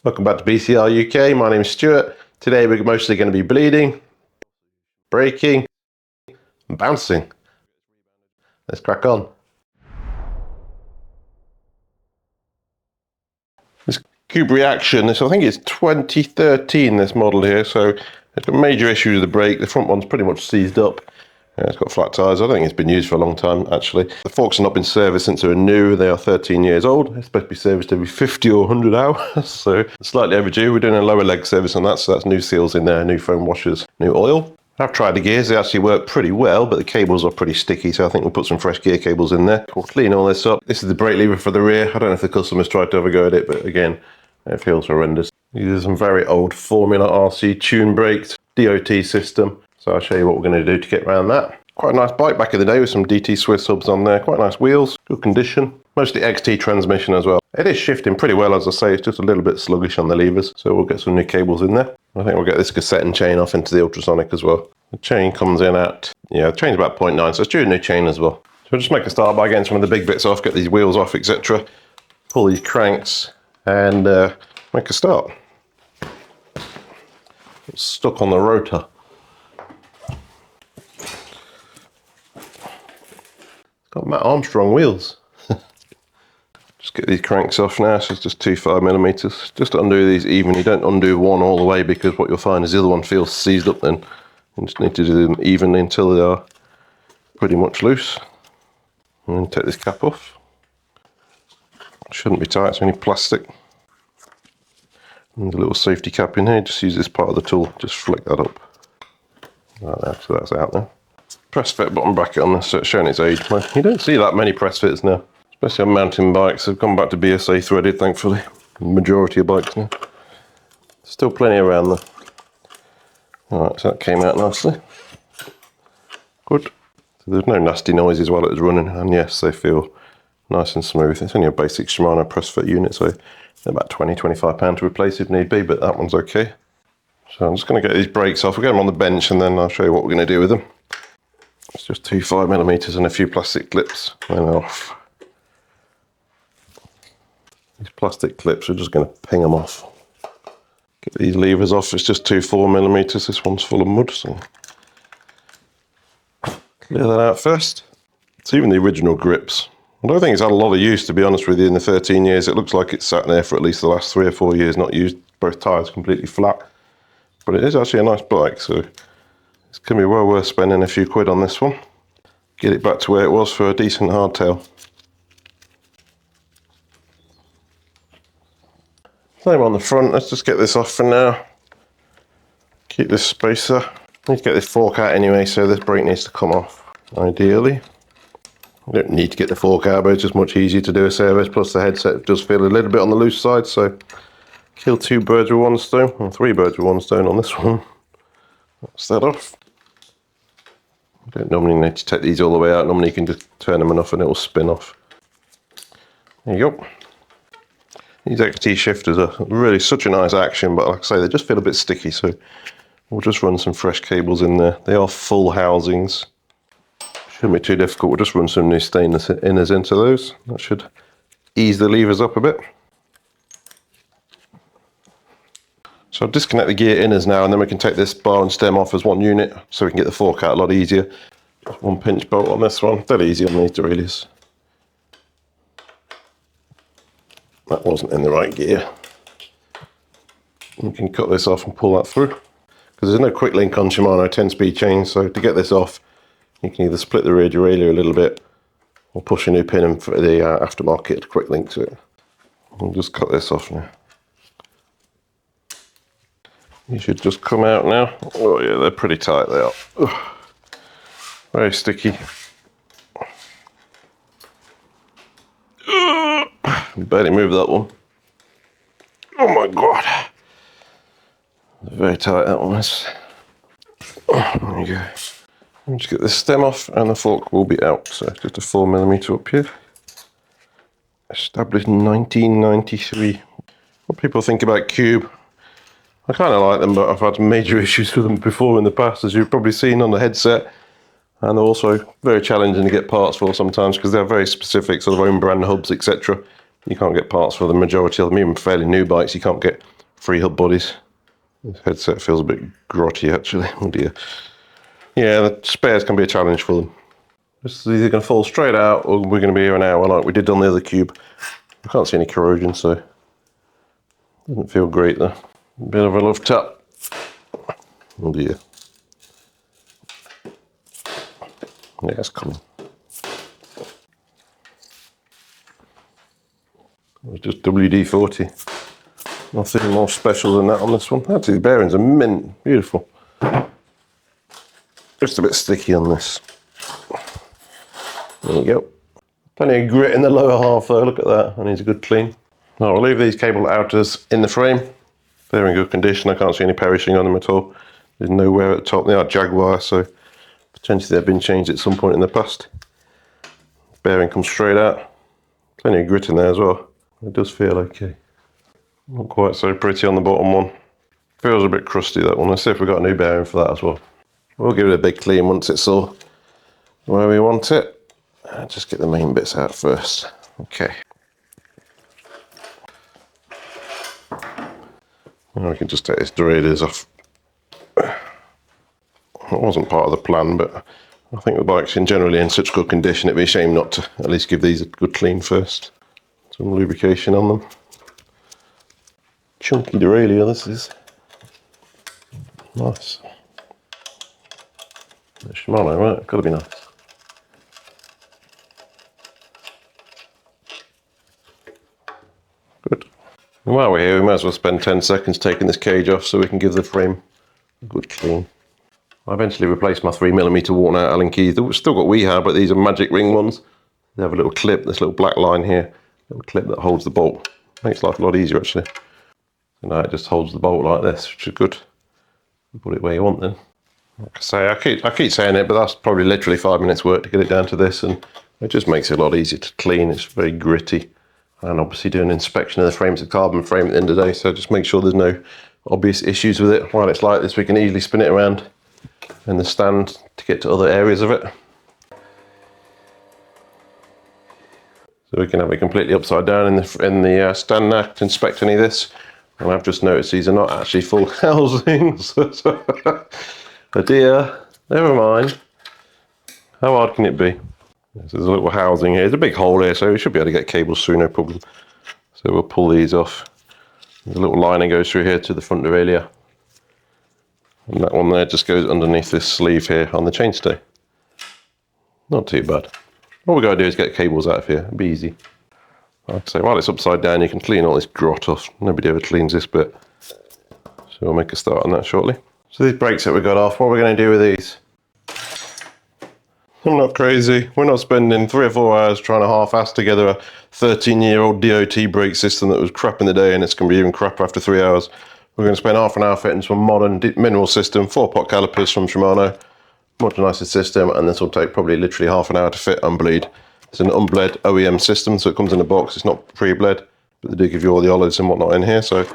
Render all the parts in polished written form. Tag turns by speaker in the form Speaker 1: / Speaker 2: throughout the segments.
Speaker 1: Welcome back to BCR UK. My name is Stuart. Today we're mostly going to be bleeding, braking, and bouncing. Let's crack on. This Cube Reaction, I think it's 2013, this model here, so it's got major issues with the brake. The front one's pretty much seized up. It's got flat tyres. I don't think it's been used for a long time, actually. The forks have not been serviced since they were new. They are 13 years old. They're supposed to be serviced every 50 or 100 hours, so slightly overdue. We're doing a lower leg service on that, so that's new seals in there, new foam washers, new oil. I've tried the gears. They actually work pretty well, but the cables are pretty sticky, so I think we'll put some fresh gear cables in there. We'll clean all this up. This is the brake lever for the rear. I don't know if the customer's tried to have a go at it, but again, it feels horrendous. These are some very old Formula RC tune brakes, DOT system. So I'll show you what we're going to do to get around that. Quite a nice bike back in the day with some DT Swiss hubs on there. Quite nice wheels, good condition. Mostly XT transmission as well. It is shifting pretty well, as I say. It's just a little bit sluggish on the levers. So we'll get some new cables in there. I think we'll get this cassette and chain off into the ultrasonic as well. The chain comes in at, the chain's about 0.9, so it's due a new chain as well. So we'll just make a start by getting some of the big bits off, get these wheels off, etc. Pull these cranks and make a start. It's stuck on the rotor. Got Matt Armstrong wheels. Just get these cranks off now, so it's just 2 5mm. Just undo these evenly, don't undo one all the way, because what you'll find is the other one feels seized up then. You just need to do them evenly until they are pretty much loose. And then take this cap off. Shouldn't be tight, it's only plastic. And a little safety cap in here, just use this part of the tool, just flick that up. Like that, so that's out there. Press fit button bracket on this, so it's showing its age. Well, you don't see that many press fits now, especially on mountain bikes. They've gone back to BSA threaded, thankfully. The majority of bikes now. Still plenty around there. Alright, so that came out nicely. Good. So there's no nasty noises while it was running, and yes, they feel nice and smooth. It's only a basic Shimano press fit unit, so they're about £20–25 to replace if need be, but that one's okay. So I'm just going to get these brakes off. We'll get them on the bench, and then I'll show you what we're going to do with them. It's just 2 5mm and a few plastic clips, and they're off. These plastic clips are just going to ping them off. Get these levers off. It's just 2 4mm. This one's full of mud, so clear that out first. It's even the original grips. I don't think it's had a lot of use, to be honest with you, in the 13 years. It looks like it's sat there for at least the last 3 or 4 years, not used. Both tyres completely flat. But it is actually a nice bike, so it's going to be well worth spending a few quid on this one. Get it back to where it was for a decent hardtail. Same on the front. Let's just get this off for now. Keep this spacer. Need to get this fork out anyway, so this brake needs to come off, ideally. You don't need to get the fork out, but it's just much easier to do a service. Plus the headset does feel a little bit on the loose side, so kill 2 birds with 1 stone, or 3 birds with 1 stone on this one. That's that off. You don't normally need to take these all the way out. Normally you can just turn them enough and it will spin off. There you go. These XT shifters are really such a nice action, but like I say, they just feel a bit sticky, so we'll just run some fresh cables in there. They are full housings. Shouldn't be too difficult. We'll just run some new stainless inners into those. That should ease the levers up a bit. So I'll disconnect the gear inners now, and then we can take this bar and stem off as one unit, so we can get the fork out a lot easier. Just 1 pinch bolt on this one. Dead easy on these derailleurs. That wasn't in the right gear. We can cut this off and pull that through, because there's no quick link on Shimano 10-speed chains, so to get this off, you can either split the rear derailleur a little bit, or push a new pin in for the aftermarket quick link to it. We'll just cut this off now. You should just come out now. Oh yeah, they're pretty tight, they are. Ugh. Very sticky. Barely move that one. Oh my god. Very tight, that one is. There you go. Let me just get this stem off, and the fork will be out. So just a 4mm up here. Established in 1993. What people think about Cube? I kind of like them, but I've had major issues with them before in the past, as you've probably seen on the headset. And they're also very challenging to get parts for sometimes, because they're very specific, sort of own brand hubs, etc. You can't get parts for the majority of them, even fairly new bikes, you can't get free hub bodies. This headset feels a bit grotty actually, oh dear. Yeah, the spares can be a challenge for them. This is either going to fall straight out or we're going to be here an hour like we did on the other cube. I can't see any corrosion, so doesn't feel great though. Bit of a love tap. Oh dear. Yeah, it's coming. It's just WD-40. Nothing more special than that on this one. Actually, the bearings are mint. Beautiful. Just a bit sticky on this. There we go. Plenty of grit in the lower half though. Look at that. That needs a good clean. Now, I'll leave these cable outers in the frame. They're in good condition. I can't see any perishing on them at all. There's no wear at the top. They are Jaguar, so potentially they've been changed at some point in the past. Bearing comes straight out. Plenty of grit in there as well. It does feel okay. Not quite so pretty on the bottom one. Feels a bit crusty, that one. Let's see if we've got a new bearing for that as well. We'll give it a big clean once it's all where we want it. Just get the main bits out first. Okay. Now we can just take this derailleurs off. It wasn't part of the plan, but I think the bike's generally in such good condition, it'd be a shame not to at least give these a good clean first. Some lubrication on them. Chunky derailleur, this is. Nice. Shimano, right? Gotta be nice. Good. And while we're here, we might as well spend 10 seconds taking this cage off so we can give the frame a good clean. I eventually replaced my 3mm worn out Allen keys. They've still got WeHa, but these are magic ring ones. They have a little clip, this little black line here, little clip that holds the bolt. Makes life a lot easier actually. So now it just holds the bolt like this, which is good. You put it where you want then. Like I say, I keep saying it, but that's probably literally 5 minutes work to get it down to this, and it just makes it a lot easier to clean. It's very gritty. And obviously do an inspection of the frame. It's a carbon frame at the end of the day, so just make sure there's no obvious issues with it. While it's like this, we can easily spin it around in the stand to get to other areas of it. So we can have it completely upside down in the stand now to inspect any of this. And I've just noticed these are not actually full housings. Oh dear, never mind. How hard can it be? There's a little housing here. There's a big hole here, so we should be able to get cables through, no problem. So we'll pull these off. There's a little line that goes through here to the front derailleur. And that one there just goes underneath this sleeve here on the chainstay. Not too bad. All we got to do is get cables out of here. It'll be easy. Like I say, while it's upside down, you can clean all this grot off. Nobody ever cleans this bit. So we'll make a start on that shortly. So these brakes that we got off, what are we going to do with these? I'm not crazy. We're not spending 3 or 4 hours trying to half-ass together a 13-year-old DOT brake system that was crap in the day, and it's going to be even crapper after 3 hours. We're going to spend half an hour fitting some modern mineral system, 4-pot calipers from Shimano. Much nicer system, and this will take probably literally half an hour to fit and bleed. It's an unbled OEM system, so it comes in a box. It's not pre-bled, but they do give you all the olives and whatnot in here. So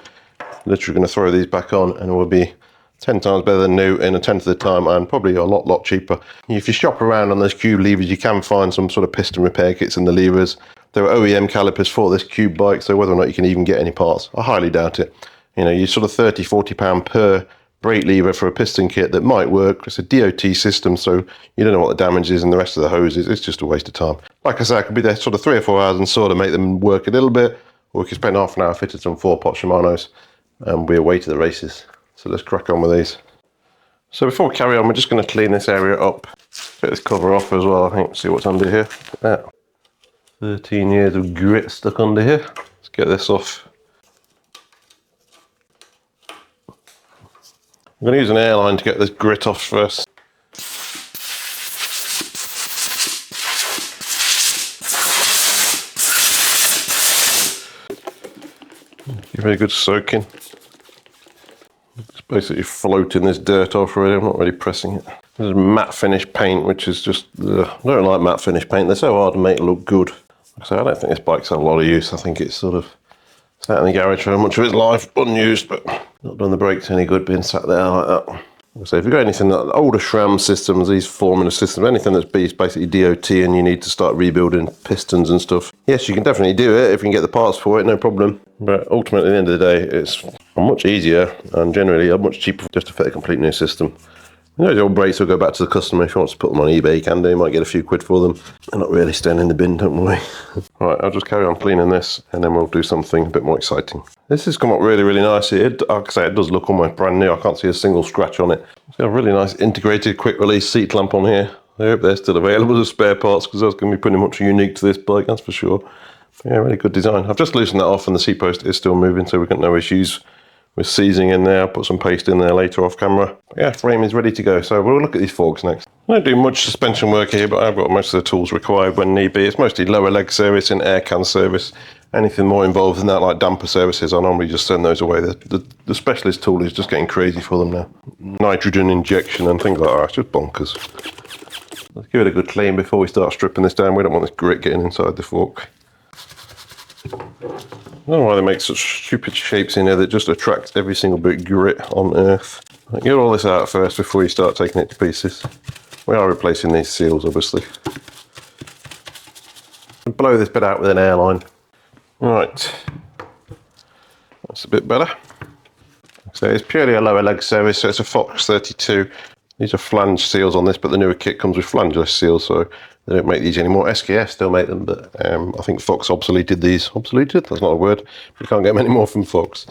Speaker 1: literally going to throw these back on, and it will be 10 times better than new in a tenth of the time, and probably a lot cheaper. If you shop around on those cube levers, you can find some sort of piston repair kits in the levers. There are OEM calipers for this cube bike, so whether or not you can even get any parts, I highly doubt it. You know, you're sort of £30–40 per brake lever for a piston kit that might work. It's a DOT system, so you don't know what the damage is and the rest of the hoses. It's just a waste of time. Like I said, I could be there sort of 3 or 4 hours and sort of make them work a little bit, or we could spend half an hour fitting some 4-pot Shimanos and we're away to the races. So let's crack on with these. So before we carry on, we're just going to clean this area up. Take this cover off as well, I think. See what's under here. Look at that. 13 years of grit stuck under here. Let's get this off. I'm going to use an airline to get this grit off first. Give it a good soaking. Just basically floating this dirt off really. I'm not really pressing it. This is matte finish paint, which is just, I don't like matte finish paint. They're so hard to make look good. So I don't think this bike's had a lot of use. I think it's sort of sat in the garage for much of its life, unused, but not done the brakes any good being sat there like that. So if you've got anything that older SRAM systems, these formula systems, anything that's basically DOT and you need to start rebuilding pistons and stuff, yes, you can definitely do it if you can get the parts for it, no problem. But ultimately, at the end of the day, it's much easier and generally much cheaper just to fit a complete new system. You know, the old brakes will go back to the customer. If you want to put them on eBay, you can do. You might get a few quid for them. They're not really staying in the bin, don't worry. Right, I'll just carry on cleaning this and then we'll do something a bit more exciting. This has come up really, really nicely. Like I say, it does look almost brand new. I can't see a single scratch on it. It's got a really nice integrated quick release seat clamp on here. I hope they're still available as spare parts because that's going to be pretty much unique to this bike, that's for sure. Yeah, really good design. I've just loosened that off and the seat post is still moving, so we've got no issues with seizing in there. I'll put some paste in there later off camera. But yeah, frame is ready to go. So we'll look at these forks next. I don't do much suspension work here, but I've got most of the tools required when need be. It's mostly lower leg service and air can service. Anything more involved than that, like damper services, I normally just send those away. The specialist tool is just getting crazy for them now. Nitrogen injection and things like that, it's just bonkers. Let's give it a good clean before we start stripping this down. We don't want this grit getting inside the fork. I don't know why they make such stupid shapes in here that just attracts every single bit of grit on earth. Get all this out first before you start taking it to pieces. We are replacing these seals, obviously. Blow this bit out with an airline. Right, that's a bit better. So it's purely a lower leg service, so it's a Fox 32. These are flange seals on this, but the newer kit comes with flangeless seals, so they don't make these anymore. SKF still make them, but I think Fox obsoleted these. Obsoleted? That's not a word. You can't get them anymore from Fox.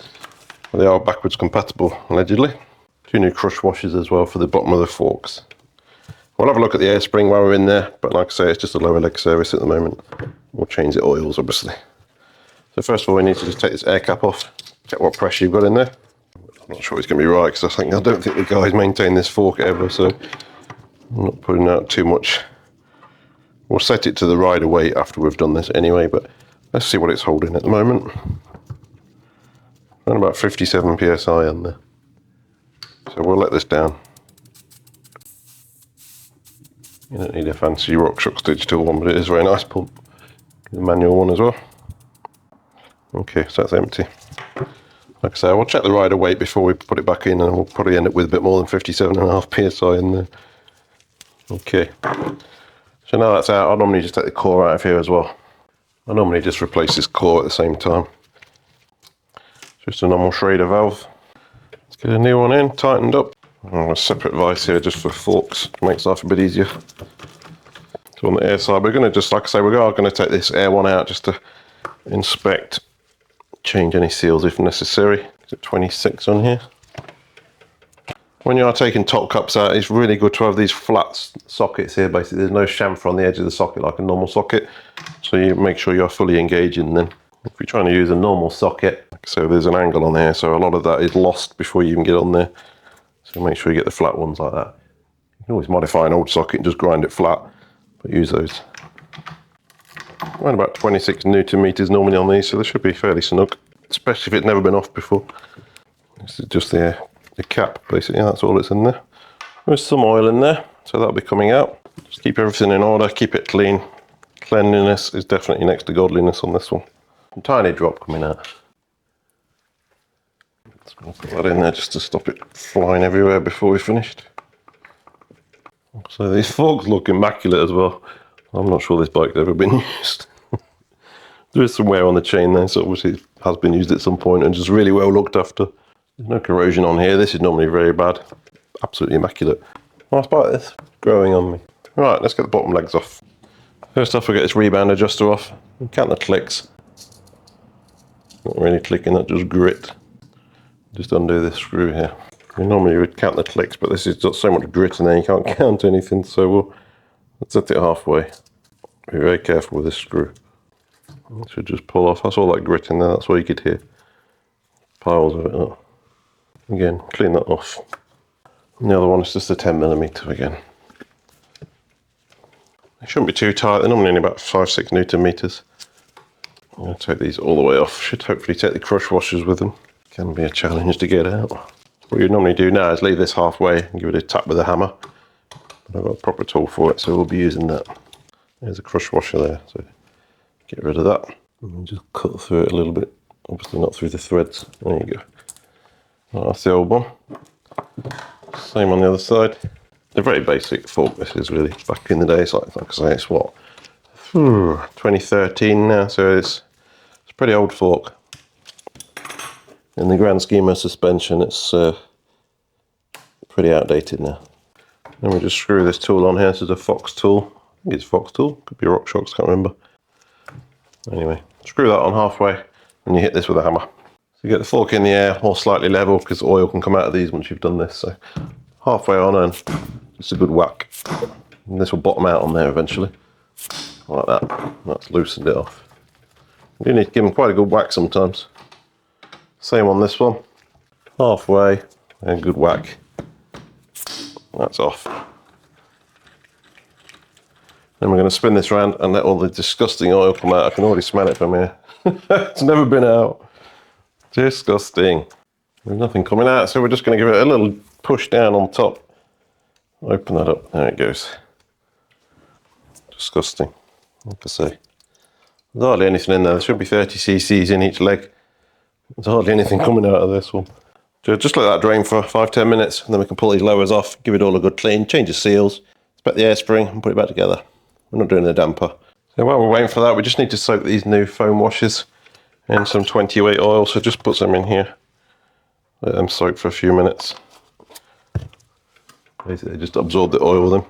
Speaker 1: They are backwards compatible, allegedly. 2 new crush washers as well for the bottom of the forks. We'll have a look at the air spring while we're in there, but like I say, it's just a lower leg service at the moment. We'll change the oils, obviously. So first of all, we need to just take this air cap off, check what pressure you've got in there. I'm not sure it's going to be right, because I don't think the guys maintain this fork ever, so I'm not putting out too much. We'll set it to the rider weight after we've done this anyway, but let's see what it's holding at the moment. Around about 57 psi on there. So we'll let this down. You don't need a fancy RockShox digital one, but it is a very nice pump. The manual one as well. Okay, so that's empty. Like I say, we'll check the rider weight before we put it back in, and we'll probably end up with a bit more than 57.5 psi in there. Okay. So now that's out, I'll normally just take the core out of here as well. I normally just replace this core at the same time. Just a normal Schrader valve. Let's get a new one in, tightened up. A separate vise here just for forks, makes life a bit easier. So on the air side, we're going to just, like I say, we are going to take this air one out just to inspect, change any seals if necessary. Is it 26 on here? When you are taking top cups out, it's really good to have these flat sockets here. Basically, there's no chamfer on the edge of the socket like a normal socket, so you make sure you're fully engaging then. If you're trying to use a normal socket, so there's an angle on there, so a lot of that is lost before you even get on there. So make sure you get the flat ones like that. You can always modify an old socket and just grind it flat, but use those. Around about 26 Newton meters normally on these, so they should be fairly snug, especially if it's never been off before. This is just the cap, basically, that's all that's in there. There's some oil in there, so that'll be coming out. Just keep everything in order, keep it clean. Cleanliness is definitely next to godliness on this one. A tiny drop coming out. Just going to put that in there just to stop it flying everywhere before we're finished. So these forks look immaculate as well. I'm not sure this bike's ever been used. There is some wear on the chain there, so obviously it has been used at some point and just really well looked after. There's no corrosion on here. This is normally very bad. Absolutely immaculate. Nice bike this. Growing on me. Right, let's get the bottom legs off. First off, we get this rebound adjuster off. Count the clicks. Not really clicking, that's just grit. Just undo this screw here. Normally you would count the clicks, but this has got so much grit in there you can't count anything, so let's set it halfway. Be very careful with this screw. It should just pull off. That's all that grit in there, that's all you could hear. Piles of it up. Again, clean that off. And the other one is just a 10mm again. They shouldn't be too tight, they're normally only about 5-6 Newton meters. I'm going to take these all the way off. Should hopefully take the crush washers with them. Can be a challenge to get out. What you normally do now is leave this halfway and give it a tap with a hammer. But I've got a proper tool for it, so we'll be using that. There's a crush washer there, so get rid of that. And just cut through it a little bit. Obviously not through the threads. There you go. Right, that's the old one. Same on the other side. A very basic fork this is really. Back in the day, it's like I say, it's what, 2013 now, so it's a pretty old fork. In the grand scheme of suspension, it's pretty outdated now. Then we just screw this tool on here. This is a Fox tool. I think it's Fox tool, could be RockShox, can't remember. Anyway, screw that on halfway and you hit this with a hammer. So you get the fork in the air or slightly level, because oil can come out of these once you've done this. So halfway on and just a good whack. And this will bottom out on there eventually. Like that. That's loosened it off. You do need to give them quite a good whack sometimes. Same on this one. Halfway and good whack. That's off. Then we're going to spin this around and let all the disgusting oil come out. I can already smell it from here. It's never been out. Disgusting. There's nothing coming out, so we're just going to give it a little push down on top. Open that up. There it goes. Disgusting. Like I say. There's hardly anything in there. There should be 30 cc's in each leg. There's hardly anything coming out of this one. So just let that drain for 5-10 minutes, and then we can pull these lowers off, give it all a good clean, change the seals, inspect the air spring, and put it back together. We're not doing the damper. So while we're waiting for that, we just need to soak these new foam washers in some 20-weight oil. So just put some in here, let them soak for a few minutes. Basically just absorb the oil with them.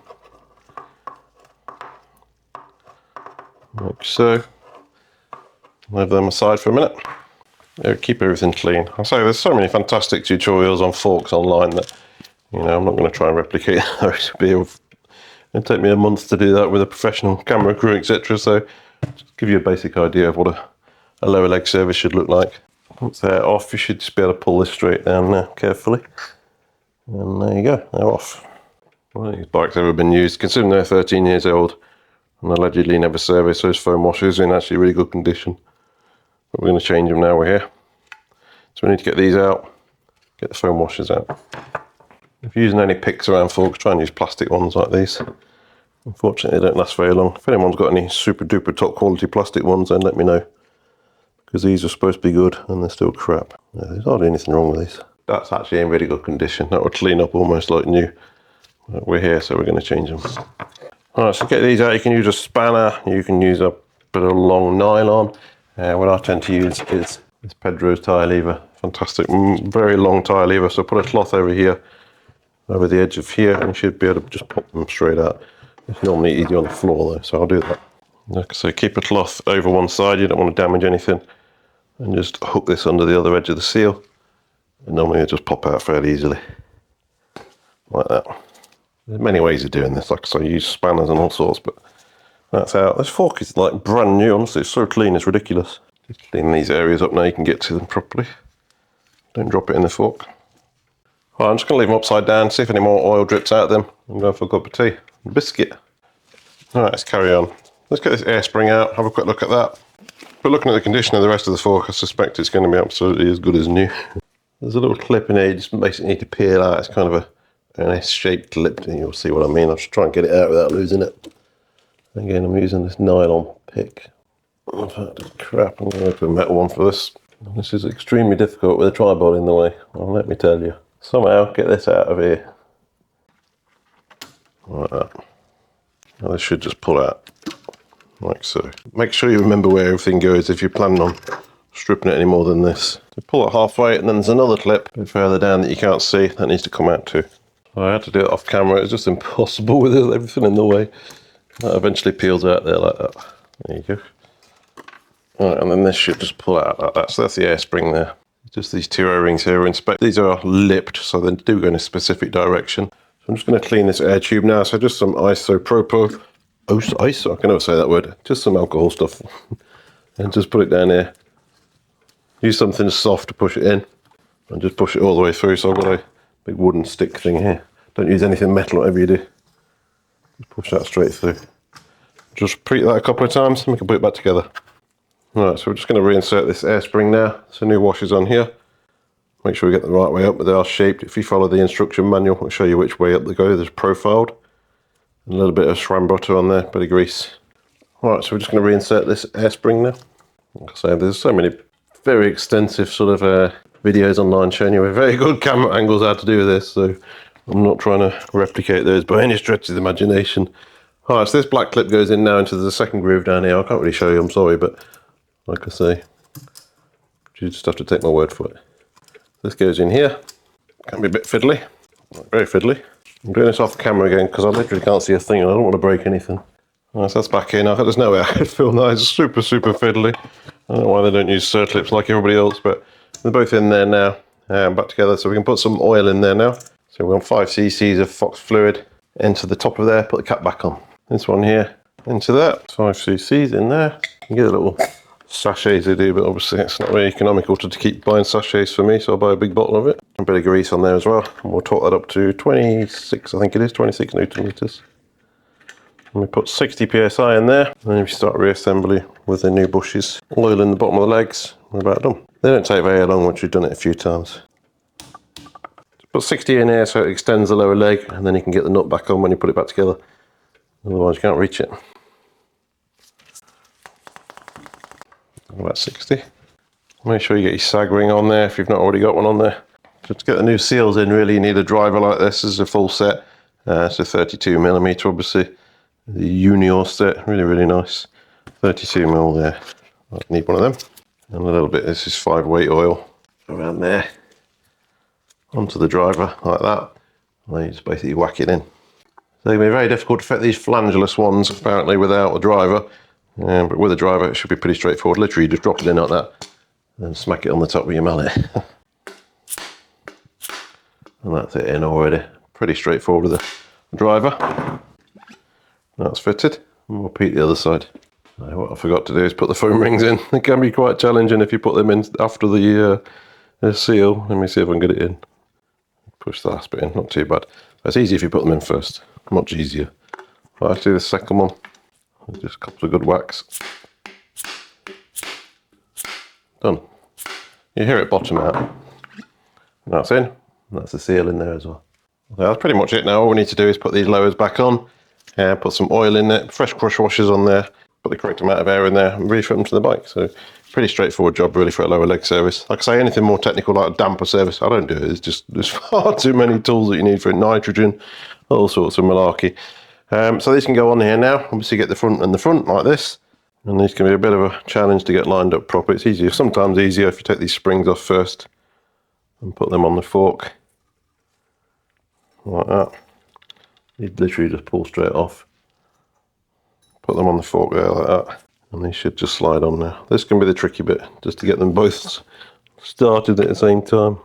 Speaker 1: Like so. Leave them aside for a minute. Keep everything clean. I say there's so many fantastic tutorials on forks online that, you know, I'm not going to try and replicate those. It'll take me a month to do that with a professional camera crew, etc. So just give you a basic idea of what a lower leg service should look like. Once they're off, you should just be able to pull this straight down now carefully. And there you go, they're off. Well, these bikes have ever been used, considering they're 13 years old and allegedly never serviced, those foam washers are in actually really good condition. But we're going to change them now we're here. So we need to get these out, get the foam washers out. If you're using any picks around forks, try and use plastic ones like these. Unfortunately, they don't last very long. If anyone's got any super duper top quality plastic ones, then let me know. Because these are supposed to be good and they're still crap. Yeah, there's hardly anything wrong with these. That's actually in really good condition. That would clean up almost like new. But we're here, so we're going to change them. Alright, so get these out. You can use a spanner, you can use a bit of long nylon. What I tend to use is this Pedro's tyre lever. Fantastic, very long tyre lever. So put a cloth over here, over the edge of here, and you should be able to just pop them straight out. It's normally easy on the floor though, so I'll do that. Like I say, keep a cloth over one side, you don't want to damage anything. And just hook this under the other edge of the seal. And normally it'll just pop out fairly easily. Like that. There's many ways of doing this, like I say, use spanners and all sorts, but that's out. This fork is like brand new, honestly, it's so clean, it's ridiculous. Just clean these areas up now, you can get to them properly. Don't drop it in the fork. Right, I'm just going to leave them upside down, see if any more oil drips out of them. I'm going for a cup of tea. Biscuit. Alright, let's carry on. Let's get this air spring out, have a quick look at that. But looking at the condition of the rest of the fork, I suspect it's going to be absolutely as good as new. There's a little clip in here, you just basically need to peel out. It's kind of an S-shaped clip, and you'll see what I mean. I'll just try and get it out without losing it. Again, I'm using this nylon pick. In fact, it's crap, I'm going to put a metal one for this. This is extremely difficult with a tripod in the way, well, let me tell you. Somehow, get this out of here. Like that. Now this should just pull out, like so. Make sure you remember where everything goes if you're planning on stripping it any more than this. So pull it halfway, and then there's another clip a bit further down that you can't see, that needs to come out too. So I had to do it off camera, it's just impossible with everything in the way. That eventually peels out there like that. There you go. Alright, and then this should just pull out like that. So that's the air spring there. Just these two O-rings here. These are lipped, so they do go in a specific direction. So I'm just going to clean this air tube now. So just some isopropyl, I can never say that word. Just some alcohol stuff, and just put it down here. Use something soft to push it in, and just push it all the way through. So I've got a big wooden stick thing here. Don't use anything metal, whatever you do. Just push that straight through. Just repeat that a couple of times, and we can put it back together. Right, so we're just going to reinsert this air spring now. So new washers on here. Make sure we get the right way up, but they are shaped. If you follow the instruction manual, it'll show you which way up they go. There's profiled. And a little bit of SRAM butter on there, bit of grease. Right, so we're just going to reinsert this air spring now. Like I say, there's so many very extensive sort of videos online showing you with very good camera angles how to do this. So I'm not trying to replicate those by any stretch of the imagination. Alright, so this black clip goes in now into the second groove down here. I can't really show you, I'm sorry, but like I say, you just have to take my word for it. This goes in here. Can be a bit fiddly, very fiddly. I'm doing this off camera again because I literally can't see a thing and I don't want to break anything. Right, so that's back in. There's no way I could film that. It's super fiddly. I don't know why they don't use circlips like everybody else, but they're both in there now, back together. So we can put some oil in there now. So we want 5 cc's of Fox fluid into the top of there, put the cap back on. This one here into that, 5 cc's in there. You get a little sachets they do, but obviously it's not very economical to keep buying sachets for me, so I'll buy a big bottle of it. A bit of grease on there as well, and we'll torque that up to 26, I think it is, 26 Newton meters. And we put 60 psi in there, and then we start reassembly with the new bushes. Oil in the bottom of the legs, we're about done. They don't take very long once you've done it a few times. Put 60 in here so it extends the lower leg, and then you can get the nut back on when you put it back together. Otherwise you can't reach it. About 60. Make sure you get your sag ring on there if you've not already got one on there. So to get the new seals in, really you need a driver like this. This is a full set. It's a 32mm obviously. The Junior set, really nice. 32mm there. I need one of them. And a little bit, this is 5-weight oil around there. Onto the driver like that. And then you just basically whack it in. So it can be very difficult to fit these flangeless ones apparently without a driver. But with a driver it should be pretty straightforward. Literally you just drop it in like that and smack it on the top with your mallet. And that's it in already. Pretty straightforward with the driver. That's fitted. And we'll repeat the other side. Now, what I forgot to do is put the foam rings in. It can be quite challenging if you put them in after the seal. Let me see if I can get it in. Push the last bit in, not too bad. It's easy if you put them in first. Much easier. Right, let's do the second one. Just a couple of good whacks. Done. You hear it bottom out. That's in. That's the seal in there as well. Okay, that's pretty much it now. All we need to do is put these lowers back on, put some oil in there, fresh crush washers on there, put the correct amount of air in there and refit them to the bike. So pretty straightforward job really for a lower leg service. Like I say, anything more technical like a damper service, I don't do it. It's just, there's far too many tools that you need for it. Nitrogen, all sorts of malarkey. So these can go on here now. Obviously get the front and the front like this. And these can be a bit of a challenge to get lined up properly. It's easier, sometimes easier if you take these springs off first and put them on the fork. Like that. You literally just pull straight off. Put them on the fork there like that. And they should just slide on now. This can be the tricky bit, just to get them both started at the same time.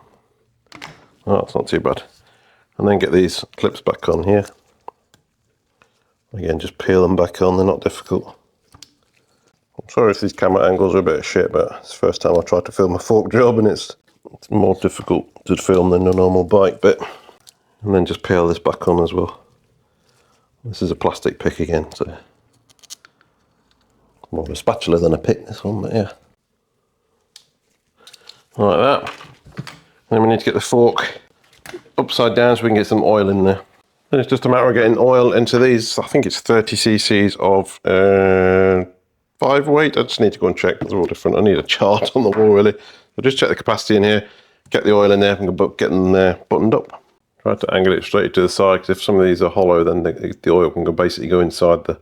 Speaker 1: Oh, that's not too bad. And then get these clips back on here. Again, just peel them back on, they're not difficult. I'm sorry if these camera angles are a bit of shit, but it's the first time I tried to film a fork job and it's more difficult to film than a normal bike bit. And then just peel this back on as well. This is a plastic pick again, so more of a spatula than a pick, this one, but yeah. Like that. Then we need to get the fork upside down so we can get some oil in there. And it's just a matter of getting oil into these. I think it's 30 cc's of 5-weight. I just need to go and check, they're all different. I need a chart on the wall really. So just check the capacity in here, get the oil in there, and get them buttoned up. Try to angle it straight to the side, because if some of these are hollow, then the oil can basically go inside the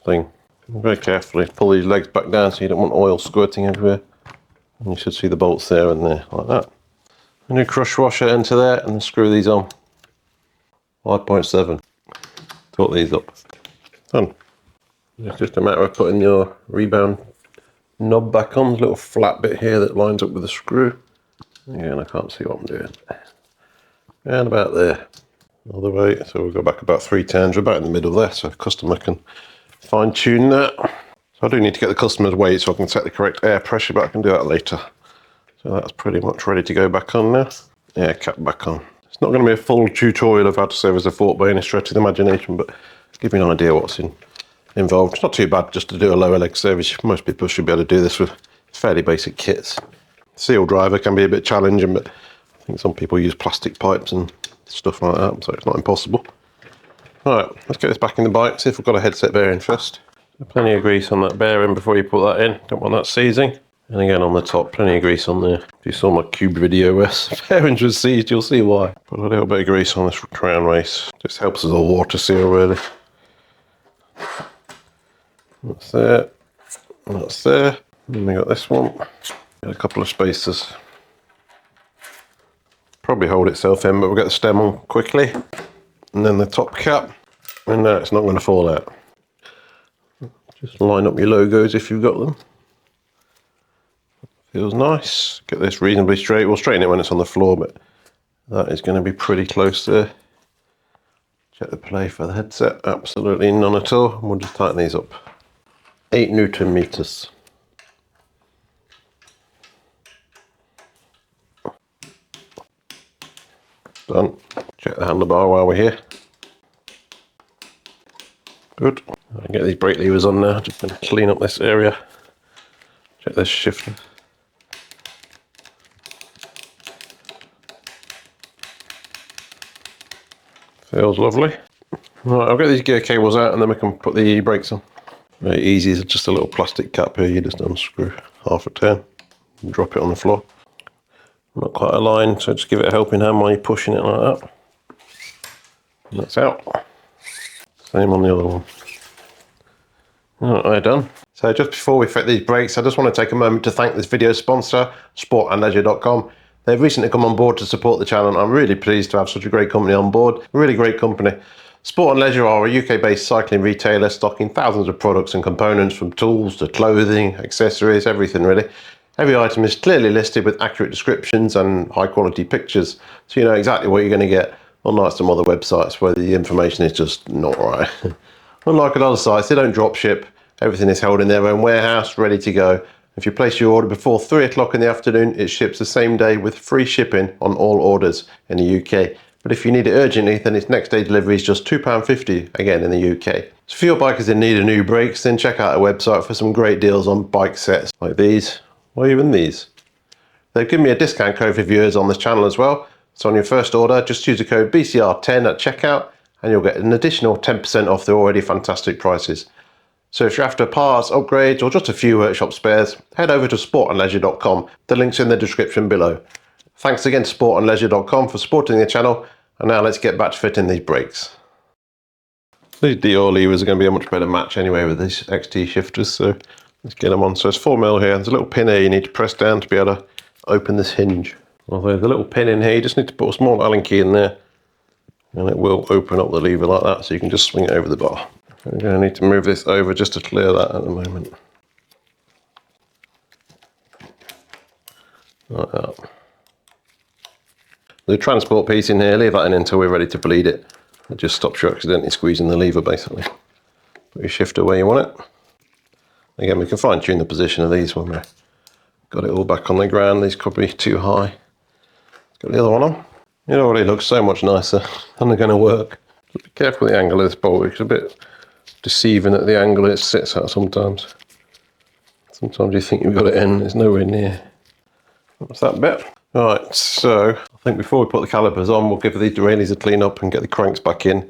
Speaker 1: thing. Very carefully pull these legs back down so you don't want oil squirting everywhere. And you should see the bolts there and there, like that. A new crush washer into there, and then screw these on. 5.7. Torque these up. Done. It's just a matter of putting your rebound knob back on. There's a little flat bit here that lines up with the screw. Again, I can't see what I'm doing. And about there. All the way. So we'll go back about 3 turns. We're about in the middle there, so the customer can fine tune that. So I do need to get the customer's weight so I can set the correct air pressure, but I can do that later. So that's pretty much ready to go back on now. Air cap back on. It's not going to be a full tutorial of how to service a fork by any stretch of the imagination, but give you an idea what's involved. It's not too bad just to do a lower leg service. Most people should be able to do this with fairly basic kits. Seal driver can be a bit challenging, but I think some people use plastic pipes and stuff like that, so it's not impossible. Alright, let's get this back in the bike, see if we've got a headset bearing first. Plenty of grease on that bearing before you put that in, don't want that seizing. And again on the top, plenty of grease on there. If you saw my cube video where bearings were seized, you'll see why. Put a little bit of grease on this crown race. Just helps us all water seal really. That's there. And that's there. And then we got this one. Got a couple of spacers. Probably hold itself in, but we'll get the stem on quickly. And then the top cap. And no, it's not going to fall out. Just line up your logos if you've got them. Feels nice. Get this reasonably straight. We'll straighten it when it's on the floor, but that is going to be pretty close there. Check the play for the headset. Absolutely none at all. We'll just tighten these up. 8 Newton meters. Done. Check the handlebar while we're here. Good. I can get these brake levers on now. Just going to clean up this area. Check this shifter. Feels lovely. Right, I'll get these gear cables out and then we can put the brakes on. Very easy, it's just a little plastic cap here. You just unscrew half a turn and drop it on the floor. Not quite aligned, so just give it a helping hand while you're pushing it like that. And that's out. Same on the other one. Alright, they're done. So just before we fit these brakes, I just want to take a moment to thank this video sponsor, sportandleisure.com. They've recently come on board to support the channel and I'm really pleased to have such a great company on board. A really great company. Sport and Leisure are a UK-based cycling retailer stocking thousands of products and components from tools to clothing, accessories, everything really. Every item is clearly listed with accurate descriptions and high-quality pictures, so you know exactly what you're going to get, unlike some other websites where the information is just not right. Unlike at other sites, they don't drop ship. Everything is held in their own warehouse, ready to go. If you place your order before 3 o'clock in the afternoon, it ships the same day with free shipping on all orders in the UK. But if you need it urgently, then its next day delivery is just £2.50, again in the UK. So for your bikers in need of new brakes, then check out our website for some great deals on bike sets like these, or even these. They've given me a discount code for viewers on this channel as well. So on your first order, just use the code BCR10 at checkout and you'll get an additional 10% off their already fantastic prices. So if you're after parts, upgrades, or just a few workshop spares, head over to sportandleisure.com. The link's in the description below. Thanks again to sportandleisure.com for supporting the channel, and now let's get back to fitting these brakes. These DOA levers are going to be a much better match anyway with these XT shifters, so let's get them on. So it's 4mm here, there's a little pin here you need to press down to be able to open this hinge. Well, there's a little pin in here, you just need to put a small Allen key in there, and it will open up the lever like that, so you can just swing it over the bar. I'm going to need to move this over just to clear that at the moment. Like that. The transport piece in here, leave that in until we're ready to bleed it. It just stops you accidentally squeezing the lever basically. Put your shifter where you want it. Again, we can fine tune the position of these when we've got it all back on the ground. These could be too high. Let's get the other one on. It already looks so much nicer than they're going to work. Just be careful with the angle of this bolt, it's a bit deceiving at the angle it sits at sometimes. Sometimes you think you've got it in, it's nowhere near. That's that bit. Right, so I think before we put the calipers on, we'll give these derailleurs a clean up and get the cranks back in,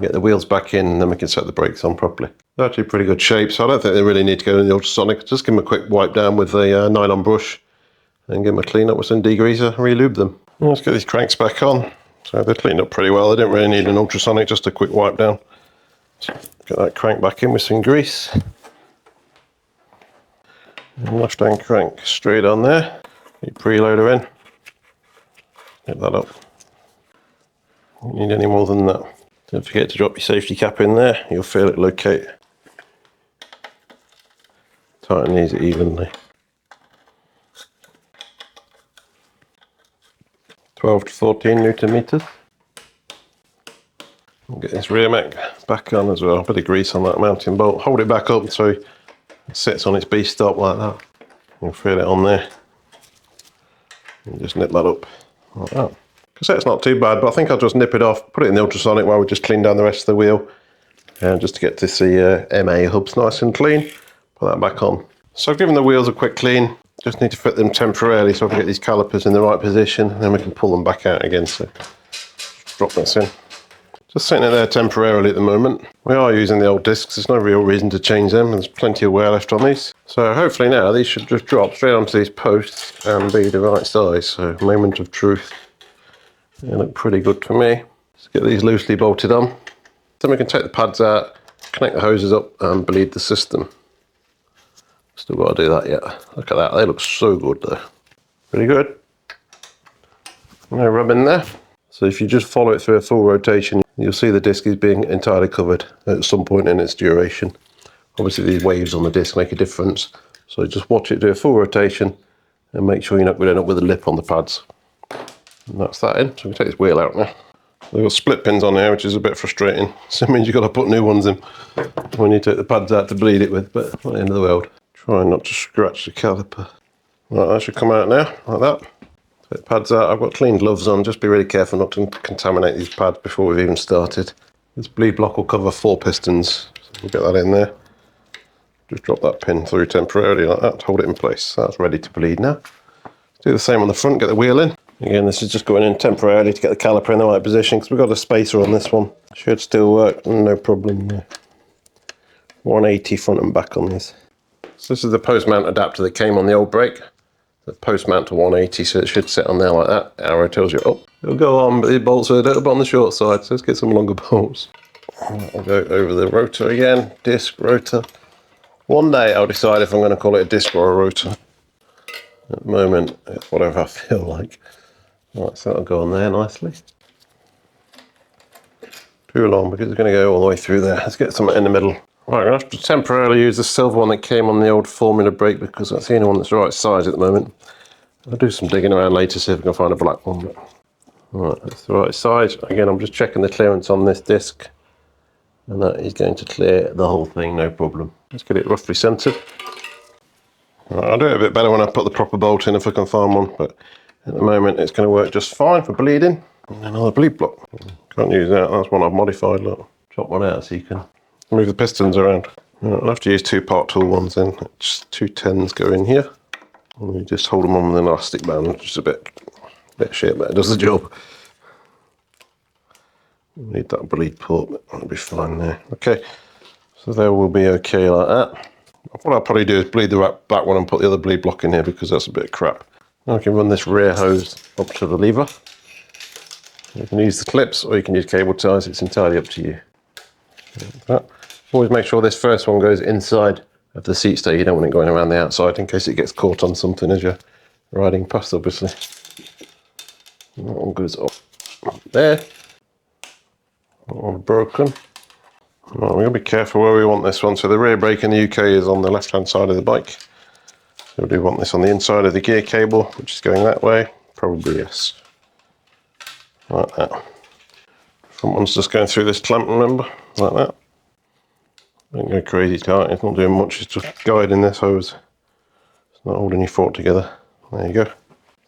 Speaker 1: get the wheels back in, and then we can set the brakes on properly. They're actually pretty good shape, so I don't think they really need to go in the ultrasonic. Just give them a quick wipe down with a nylon brush and give them a clean up with some degreaser, re-lube them. Let's get these cranks back on. So they're cleaned up pretty well. They don't really need an ultrasonic, just a quick wipe down. So get that crank back in with some grease. And left hand crank straight on there. Your preloader in. Get that up. Don't need any more than that. Don't forget to drop your safety cap in there. You'll feel it locate. Tighten these evenly. 12 to 14 Newton meters. Get this rear mech back on as well. A bit of grease on that mounting bolt. Hold it back up so it sits on its B stop like that. You'll feel it on there. And just nip that up like that. Cassette's not too bad, but I think I'll just nip it off, put it in the ultrasonic while we just clean down the rest of the wheel. Just to get this the MA hubs nice and clean. Put that back on. So I've given the wheels a quick clean. Just need to fit them temporarily so I can get these calipers in the right position, and then we can pull them back out again. So drop this in. Just sitting it there temporarily at the moment. We are using the old discs, there's no real reason to change them, there's plenty of wear left on these. So hopefully now these should just drop straight onto these posts and be the right size. So moment of truth. They look pretty good for me. Let's get these loosely bolted on. Then we can take the pads out, connect the hoses up and bleed the system. Still got to do that yet. Look at that, they look so good though. Pretty good. No rubbing there. So if you just follow it through a full rotation, you'll see the disc is being entirely covered at some point in its duration. Obviously these waves on the disc make a difference. So just watch it do a full rotation and make sure you're not going to end up with a lip on the pads. And that's that in. So we can take this wheel out now. We've got split pins on here, which is a bit frustrating. So it means you've got to put new ones in when you take the pads out to bleed it with, but not the end of the world. Try not to scratch the caliper. Right, that should come out now, like that. Take the pads out. I've got clean gloves on. Just be really careful not to contaminate these pads before we've even started. This bleed block will cover 4 pistons. So we'll get that in there. Just drop that pin through temporarily like that to hold it in place. That's ready to bleed now. Do the same on the front, get the wheel in. Again, this is just going in temporarily to get the caliper in the right position because we've got a spacer on this one. Should still work, no problem there. 180 front and back on this. So this is the post mount adapter that came on the old brake. The post mount to 180, so it should sit on there like that. Arrow tells you up. It'll go on, but the bolts are a little bit on the short side, so let's get some longer bolts. I'll go over the rotor again, disc, rotor. One day I'll decide if I'm going to call it a disc or a rotor. At the moment, it's whatever I feel like. Right, so that'll go on there nicely. Too long because it's going to go all the way through there. Let's get something in the middle. Right, I'm going to have to temporarily use the silver one that came on the old Formula brake because that's the only one that's the right size at the moment. I'll do some digging around later, see if I can find a black one. But... Right, that's the right size. Again, I'm just checking the clearance on this disc. And that is going to clear the whole thing, no problem. Let's get it roughly centered. Right, I'll do it a bit better when I put the proper bolt in if I can find one, but at the moment it's going to work just fine for bleeding. And another bleed block. Can't use that, that's one I've modified. Look, chop one out so you can move the pistons around. Right, I'll have to use 2 part tool ones then. Just 2 10s go in here. And you just hold them on with an elastic band, just a bit shit, but it does the job. Need that bleed port, but that'll be fine there. Okay, so they will be okay like that. What I'll probably do is bleed the back one and put the other bleed block in here because that's a bit of crap. Now I can run this rear hose up to the lever. You can use the clips or you can use cable ties, it's entirely up to you. Like always make sure this first one goes inside of the seat stay. You don't want it going around the outside in case it gets caught on something as you're riding past, obviously. And that one goes up there. All broken. Right, we're going to be careful where we want this one. So the rear brake in the UK is on the left hand side of the bike. So we do want this on the inside of the gear cable, which is going that way. Probably yes. Like that. Front one's just going through this clamp, remember? Like that. Don't go crazy tight, it's not doing much, it's just guiding this hose. It's not holding your fork together. There you go.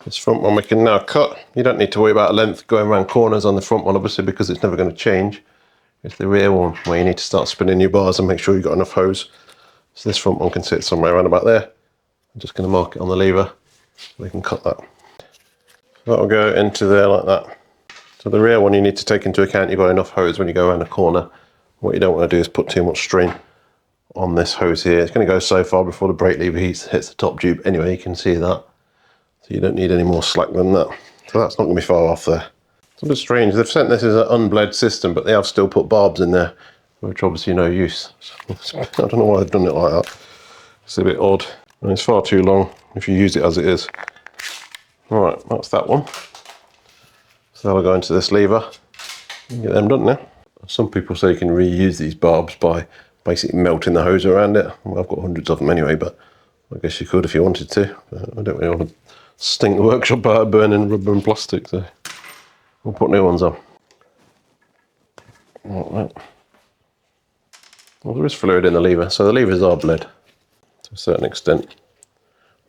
Speaker 1: This front one we can now cut. You don't need to worry about length going around corners on the front one, obviously, because it's never going to change. It's the rear one where you need to start spinning your bars and make sure you've got enough hose. So this front one can sit somewhere around about there. I'm just going to mark it on the lever so we can cut that. So that'll go into there like that. So the rear one you need to take into account you've got enough hose when you go around a corner. What you don't want to do is put too much strain on this hose here. It's going to go so far before the brake lever hits the top tube. Anyway, you can see that. So you don't need any more slack than that. So that's not going to be far off there. It's a bit strange. They've sent this as an unbled system, but they have still put barbs in there, which are obviously no use. So I don't know why they've done it like that. It's a bit odd. And it's far too long if you use it as it is. Right, that's that one. So that'll go into this lever. Get them done now. Some people say you can reuse these barbs by basically melting the hose around it. Well, I've got hundreds of them anyway, but I guess you could if you wanted to. But I don't really want to stink the workshop out burning rubber and plastic, so we'll put new ones on. Right. Well, there is fluid in the lever, so the levers are bled to a certain extent.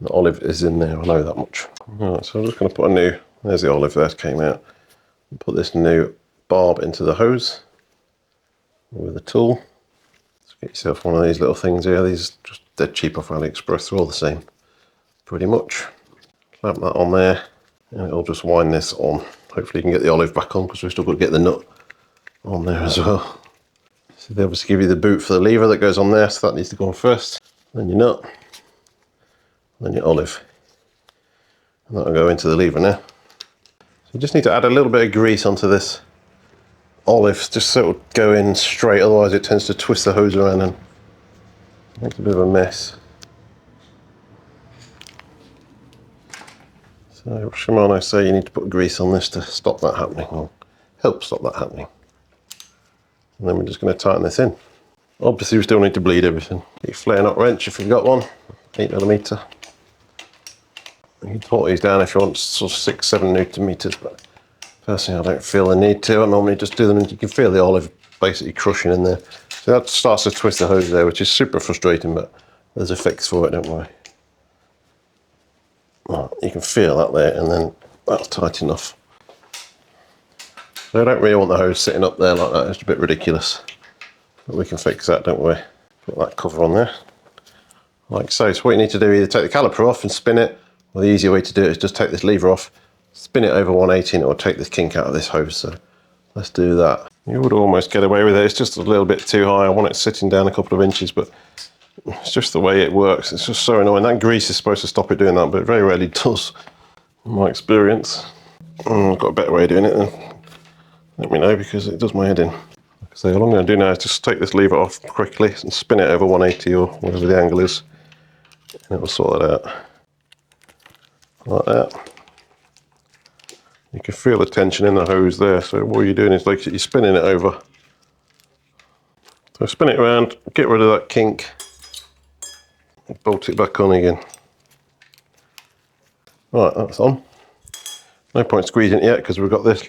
Speaker 1: The olive is in there, I know that much. Right, so I'm just going to put a new, there's the olive that came out, and put this new barb into the hose with a tool. Just get yourself one of these little things here. These are just dead cheap off AliExpress, they're all the same, pretty much. Clamp that on there, and it'll just wind this on. Hopefully you can get the olive back on because we've still got to get the nut on there as well. So they obviously give you the boot for the lever that goes on there, so that needs to go on first. Then your nut. then your olive. And that'll go into the lever now. So you just need to add a little bit of grease onto this olive just so it'll go in straight, otherwise it tends to twist the hose around and makes a bit of a mess. So Shimano say you need to put grease on this to stop that happening, or help stop that happening. And then we're just going to tighten this in. Obviously we still need to bleed everything. Get your flare nut wrench if you've got one, 8mm. You can torque these down if you want sort of 6-7 newton meters, but personally I don't feel the need to. I normally just do them and you can feel the olive basically crushing in there. So that starts to twist the hose there, which is super frustrating, but there's a fix for it, don't worry. Right, you can feel that there, and then that's tight enough. So I don't really want the hose sitting up there like that, it's a bit ridiculous. But we can fix that, don't we? Put that cover on there. Like so. So what you need to do is either take the caliper off and spin it, or the easier way to do it is just take this lever off, spin it over 180 and it will take this kink out of this hose. So let's do that. You would almost get away with it, it's just a little bit too high. I want it sitting down a couple of inches, but it's just the way it works. It's just so annoying. That grease is supposed to stop it doing that, but it very rarely does, in my experience. I've got a better way of doing it then. Let me know, because it does my head in. So all I'm going to do now is just take this lever off quickly and spin it over 180 or whatever the angle is, and it will sort that out. Like that. You can feel the tension in the hose there, so what you're doing is like you're spinning it over. So spin it around, get rid of that kink, and bolt it back on again. Right, that's on. No point squeezing it yet because we've got this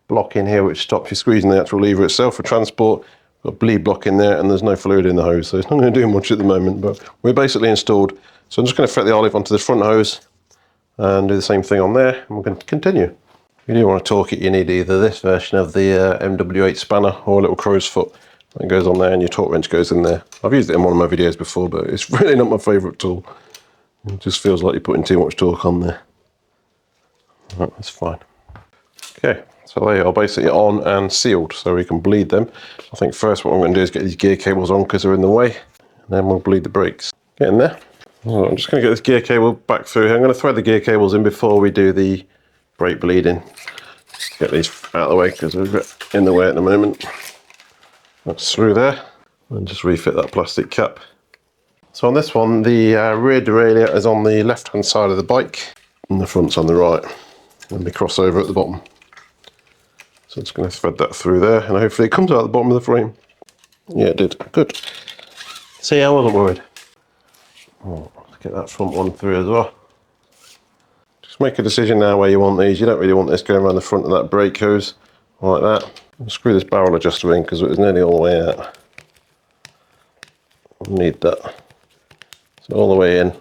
Speaker 1: block in here which stops you squeezing the actual lever itself for transport. We've got a bleed block in there and there's no fluid in the hose, so it's not going to do much at the moment, but we're basically installed. So I'm just going to fit the olive onto the front hose and do the same thing on there, and we're going to continue. If you do want to torque it, you need either this version of the MW8 spanner or a little crow's foot that goes on there, and your torque wrench goes in there. I've used it in one of my videos before, but it's really not my favourite tool. It just feels like you're putting too much torque on there. Right, that's fine. Okay, so they are basically on and sealed, so we can bleed them. I think first what I'm going to do is get these gear cables on because they're in the way, and then we'll bleed the brakes. Get in there. Right, I'm just going to get this gear cable back through here. I'm going to thread the gear cables in before we do the brake bleeding. Get these out of the way because they're a bit in the way at the moment. That's through there, and just refit that plastic cap. So on this one, the rear derailleur is on the left hand side of the bike, and the front's on the right, and the crossover at the bottom. So I'm just going to thread that through there, and hopefully it comes out the bottom of the frame. Yeah, it did. Good. See, I wasn't worried. Oh, let's get that front one through as well. Just make a decision now where you want these. You don't really want this going around the front of that brake hose like that. I'll screw this barrel adjuster in because it was nearly all the way out. I need that. So all the way in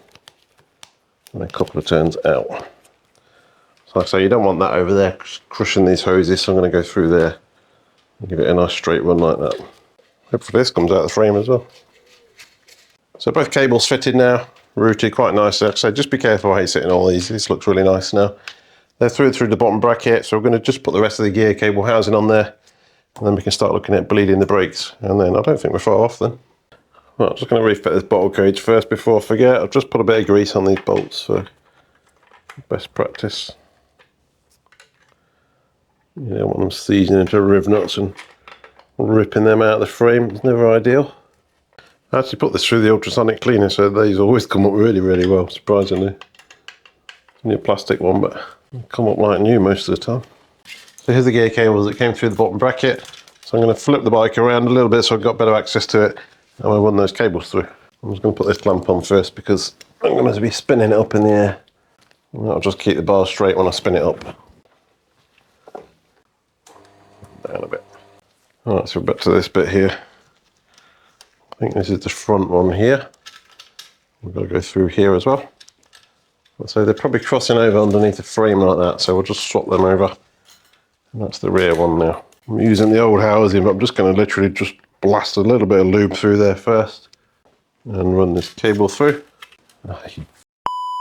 Speaker 1: and a couple of turns out. So like I say, you don't want that over there crushing these hoses, so I'm going to go through there and give it a nice straight run like that. Hopefully this comes out of the frame as well. So both cables fitted now, routed quite nicely. Like I said, just be careful how you're sitting all these. This looks really nice now. They're through the bottom bracket, so we're going to just put the rest of the gear cable housing on there, and then we can start looking at bleeding the brakes, and then I don't think we're far off then. Right, I'm just going to refit this bottle cage first before I forget. I've just put a bit of grease on these bolts for best practice. You don't want them seizing into riv nuts and ripping them out of the frame. It's never ideal. I actually put this through the ultrasonic cleaner, so these always come up really, really well, surprisingly. It's only a plastic one, but they come up like new most of the time. So here's the gear cables that came through the bottom bracket. So I'm going to flip the bike around a little bit so I've got better access to it, and I'll run those cables through. I'm just going to put this clamp on first because I'm going to be spinning it up in the air. And that'll just keep the bar straight when I spin it up. Down a bit. Alright, so we're back to this bit here. I think this is the front one here. We've got to go through here as well. So they're probably crossing over underneath the frame like that, so we'll just swap them over. And that's the rear one now. I'm using the old housing, but I'm just going to literally just blast a little bit of lube through there first and run this cable through.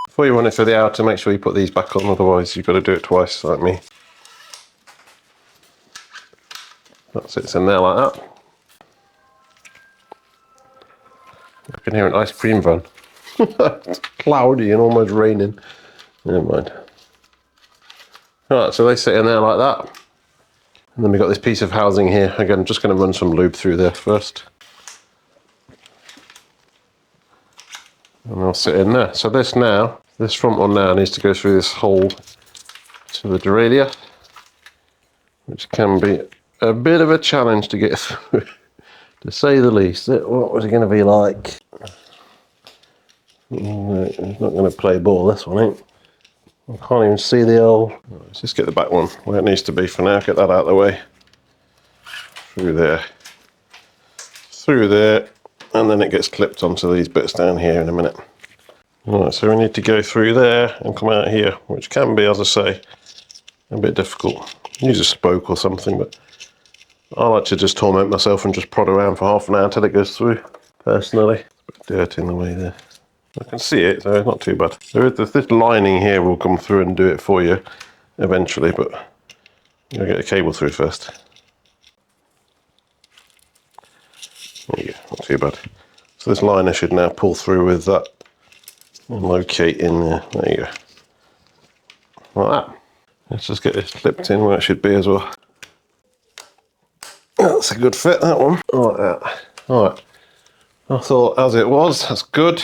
Speaker 1: Before you run it through the outer, make sure you put these back on, otherwise you've got to do it twice like me. That sits in there like that. I can hear an ice cream van. It's cloudy and almost raining. Never mind. Alright, so they sit in there like that. And then we've got this piece of housing here. Again, I'm just going to run some lube through there first. And they'll sit in there. So this front one now needs to go through this hole to the derailleur, which can be a bit of a challenge to get through, to say the least. What was it going to be like? It's not going to play ball, this one, ain't it? I can't even see the old... Let's just get the back one where it needs to be for now. Get that out of the way. Through there. Through there. And then it gets clipped onto these bits down here in a minute. Alright, so we need to go through there and come out here, which can be, as I say, a bit difficult. Use a spoke or something, but I like to just torment myself and just prod around for half an hour until it goes through, personally. It's a bit dirty in the way there. I can see it, so it's not too bad. This lining here will come through and do it for you eventually, but you gotta get the cable through first. There you go, not too bad. So this liner should now pull through with that and locate in there. There you go. Like that. Let's just get this clipped in where it should be as well. That's a good fit, that one. Like that. Alright. I thought as it was, that's good.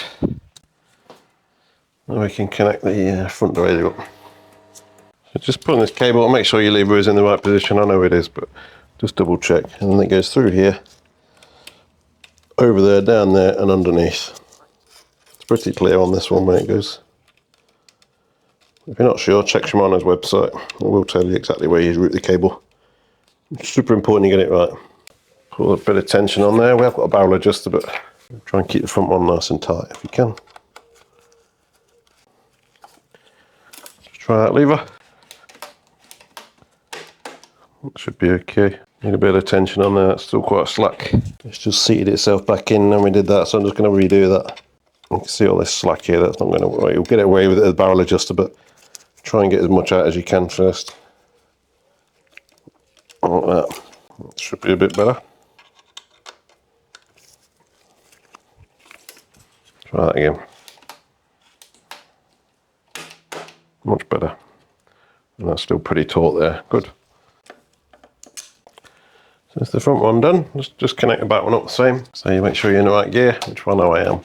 Speaker 1: Now we can connect the front derailleur up. So just putting this cable on, make sure your lever is in the right position. I know it is, but just double check. And then it goes through here, over there, down there, and underneath. It's pretty clear on this one when it goes. If you're not sure, check Shimano's website. It will tell you exactly where you route the cable. It's super important you get it right. Put a bit of tension on there. We have got a barrel adjuster, but try and keep the front one nice and tight if you can. Just try that lever. That should be okay. Need a bit of tension on there. It's still quite slack. It's just seated itself back in and we did that, so I'm just going to redo that. You can see all this slack here. That's not going to work. You'll get away with it as a barrel adjuster, but try and get as much out as you can first. Like that. That should be a bit better. Try that again. Much better. And that's still pretty taut there. Good. So that's the front one done. Let's just connect the back one up the same. So you make sure you're in the right gear, which I know I am.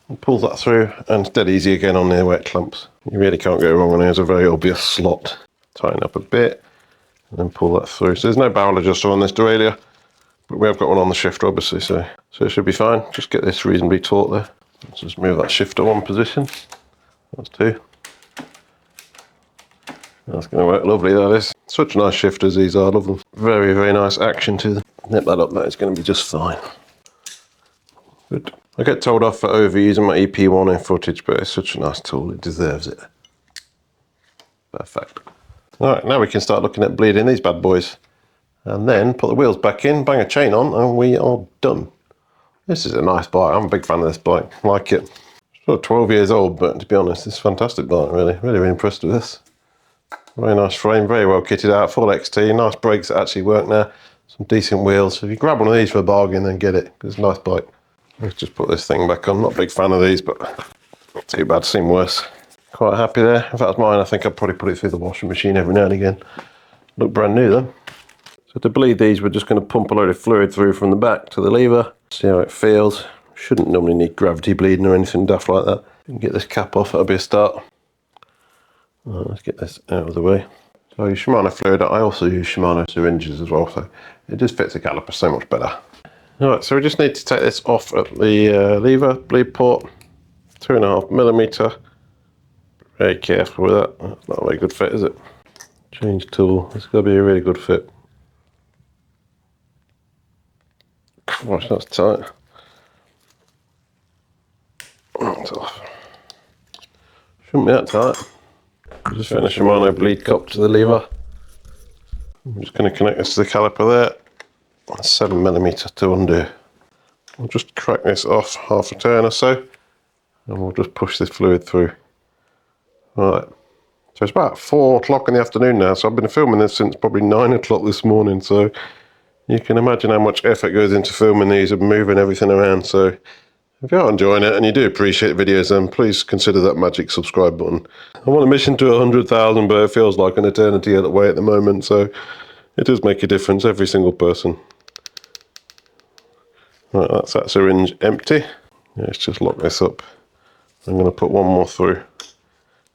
Speaker 1: And pull that through, and it's dead easy again on there where it clamps. You really can't go wrong on there. There's a very obvious slot. Tighten up a bit, and then pull that through. So there's no barrel adjuster on this derailleur, but we have got one on the shifter obviously, so it should be fine. Just get this reasonably taut there. Let's just move that shifter one position. That's two. That's going to work lovely, that is. Such nice shifters these are, I love them. Very, very nice action to them. Nip that up, that is going to be just fine. Good. I get told off for overusing my EP1 in footage, but it's such a nice tool, it deserves it. Perfect. Alright, now we can start looking at bleeding these bad boys. And then put the wheels back in, bang a chain on, and we are done. This is a nice bike. I'm a big fan of this bike. I like it. It's sort of 12 years old, but to be honest, it's a fantastic bike, really. Really impressed with this. Very nice frame, very well kitted out, full XT, nice brakes that actually work now. Some decent wheels. If you grab one of these for a bargain, then get it, because it's a nice bike. Let's just put this thing back on. Not a big fan of these, but not too bad, seen worse. Quite happy there. If that was mine, I think I'd probably put it through the washing machine every now and again. Look brand new though. So to bleed these, we're just going to pump a load of fluid through from the back to the lever. See how it feels. Shouldn't normally need gravity bleeding or anything daft like that. You can get this cap off, that'll be a start. Right, let's get this out of the way. So I use Shimano fluid. I also use Shimano syringes as well, so it just fits the caliper so much better. Alright, so we just need to take this off at the lever, bleed port, 2.5mm. Very careful with that. That's not a very good fit, is it? Change tool. It's got to be a really good fit. Gosh, that's tight. That's off. Shouldn't be that tight. Just fitting a Shimano bleed cup to the lever. I'm just going to connect this to the caliper there. 7mm to undo. We'll just crack this off half a turn or so, and we'll just push this fluid through. Right, so it's about 4 o'clock in the afternoon now, so I've been filming this since probably 9 o'clock this morning, so you can imagine how much effort goes into filming these and moving everything around, so If you are enjoying it and you do appreciate videos, then please consider that magic subscribe button. I'm on a mission to 100,000, but it feels like an eternity away at the moment, so it does make a difference, every single person. Right, that's that syringe empty. Let's just lock this up. I'm going to put one more through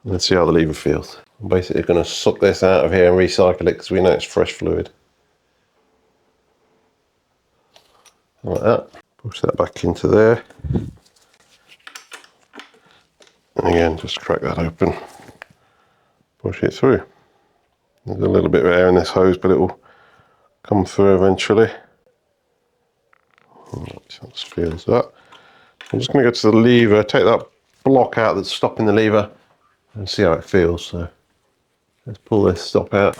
Speaker 1: and then see how the lever feels. I'm basically going to suck this out of here and recycle it because we know it's fresh fluid. Like that. Push that back into there. And again, just crack that open. Push it through. There's a little bit of air in this hose, but it will come through eventually. Just feels that. I'm just going to go to the lever, take that block out that's stopping the lever and see how it feels. So let's pull this stop out.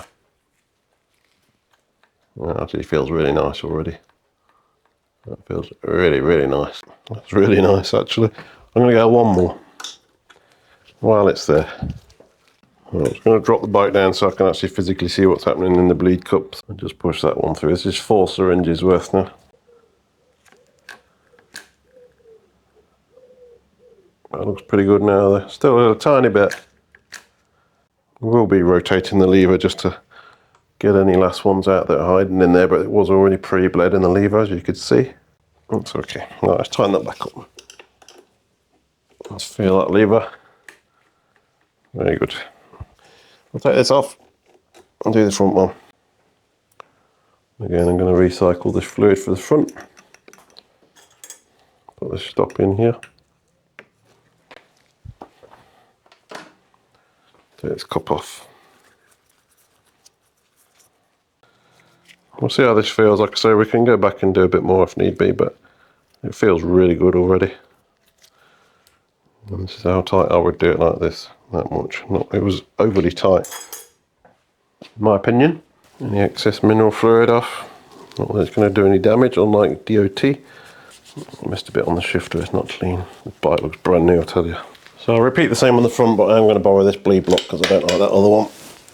Speaker 1: Well, it actually feels really nice already. That feels really, really nice. That's really nice actually. I'm going to go one more while it's there. I'm just going to drop the bike down so I can actually physically see what's happening in the bleed cups. And just push that one through. This is 4 syringes worth now. That looks pretty good now though. Still a tiny bit. We'll be rotating the lever just to get any last ones out that are hiding in there, but it was already pre-bled in the lever, as you could see. That's okay. Right, let's tighten that back up. Let's feel that lever. Very good. I'll take this off and do the front one. Again, I'm going to recycle this fluid for the front. Put the stop in here. Take this cup off. We'll see how this feels. Like I say, we can go back and do a bit more if need be, but it feels really good already. And this is how tight I would do it like this. That much. It was overly tight, in my opinion. Any excess mineral fluid off. Not that it's going to do any damage, unlike DOT. I missed a bit on the shifter, it's not clean. The bike looks brand new, I tell you. So I'll repeat the same on the front, but I'm going to borrow this bleed block because I don't like that other one.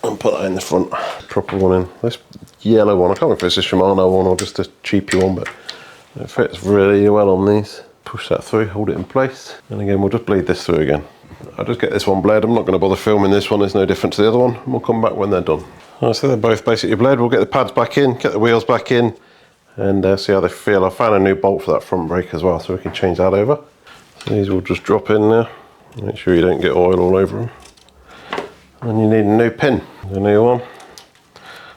Speaker 1: And put that in the front. Proper one in. This yellow one, I can't remember if it's a Shimano one or just a cheapy one, but it fits really well on these. Push that through, hold it in place. And again, we'll just bleed this through again. I'll just get this one bled. I'm not going to bother filming this one, there's no different to the other one. And we'll come back when they're done. Right, so they're both basically bled. We'll get the pads back in, get the wheels back in, and see how they feel. I found a new bolt for that front brake as well, so we can change that over. So these will just drop in there. Make sure you don't get oil all over them. And you need a new pin, the new one.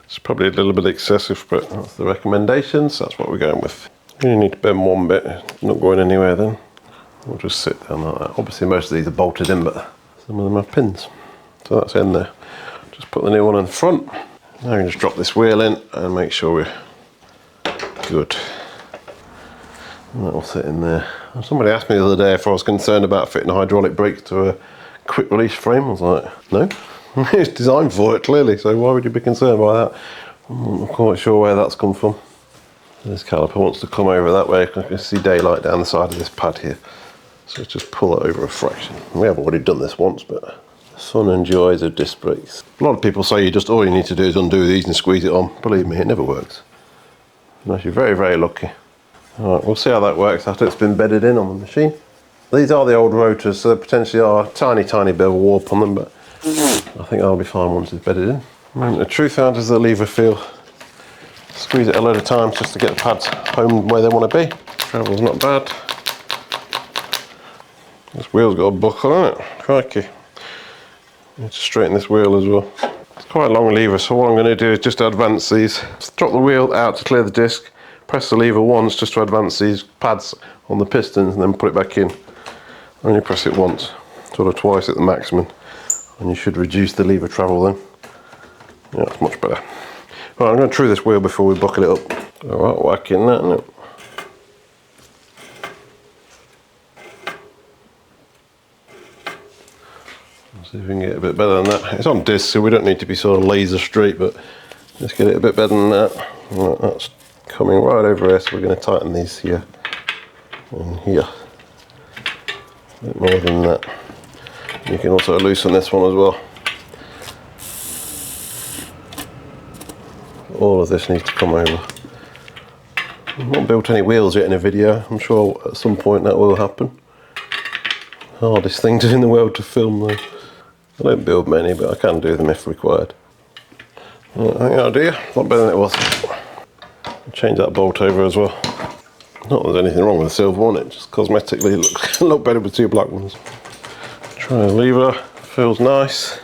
Speaker 1: It's probably a little bit excessive, but that's the recommendations. That's what we're going with. You need to bend one bit, it's not going anywhere then. We'll just sit down like that. Obviously most of these are bolted in, but some of them have pins. So that's in there. Just put the new one in the front. Now we can just drop this wheel in and make sure we're good. And that will sit in there. And somebody asked me the other day if I was concerned about fitting a hydraulic brake to a quick release frame. I was like, no. It's designed for it clearly, so why would you be concerned by that? I'm not quite sure where that's come from. This caliper wants to come over that way. I can see daylight down the side of this pad here. So just pull it over a fraction. We have already done this once, but the fun and joys of disc brakes. A lot of people say all you need to do is undo these and squeeze it on. Believe me, it never works. Unless you're very, very lucky. Alright, we'll see how that works after it's been bedded in on the machine. These are the old rotors, so there potentially are a tiny, tiny bit of a warp on them, but I think that'll be fine once it's bedded in. And the truth, how does the lever feel? Squeeze it a load of times just to get the pads home where they want to be. Travel's not bad. This wheel's got a buckle on it. Crikey. Need to straighten this wheel as well. It's quite a long lever, so what I'm going to do is just advance these. Just drop the wheel out to clear the disc, press the lever once just to advance these pads on the pistons, and then put it back in. Only press it once, sort of twice at the maximum, and you should reduce the lever travel then. Yeah, that's much better. Right, I'm going to true this wheel before we buckle it up. Alright, whack in that, isn't it? See if we can get a bit better than that. It's on disc, so we don't need to be sort of laser straight, but let's get it a bit better than that. Right, that's coming right over here, so we're going to tighten these here and here. A bit more than that. You can also loosen this one as well. All of this needs to come over. I've not built any wheels yet in a video. I'm sure at some point that will happen. Hardest thing in the world to film though. I don't build many, but I can do them if required. I think that'll do. Not better than it was. I'll change that bolt over as well. Not that there's anything wrong with the silver one, it just cosmetically look better with two black ones. Try a lever, feels nice.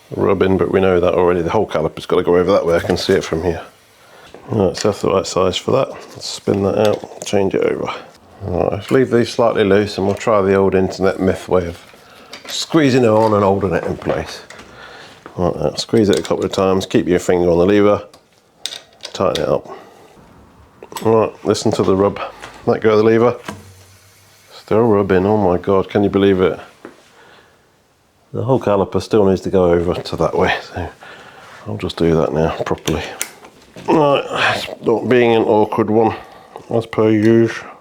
Speaker 1: Rubbing, but we know that already. The whole caliper's got to go over that way. I can see it from here. Right, so that's the right size for that. Let's spin that out, change it over. Right, let's leave these slightly loose and we'll try the old internet myth way of squeezing it on and holding it in place. Right, squeeze it a couple of times, keep your finger on the lever, tighten it up. Right, listen to the rub. Let go of the lever. Still rubbing, oh my god, can you believe it? The whole caliper still needs to go over to that way, so I'll just do that now properly. Right, not being an awkward one, as per usual.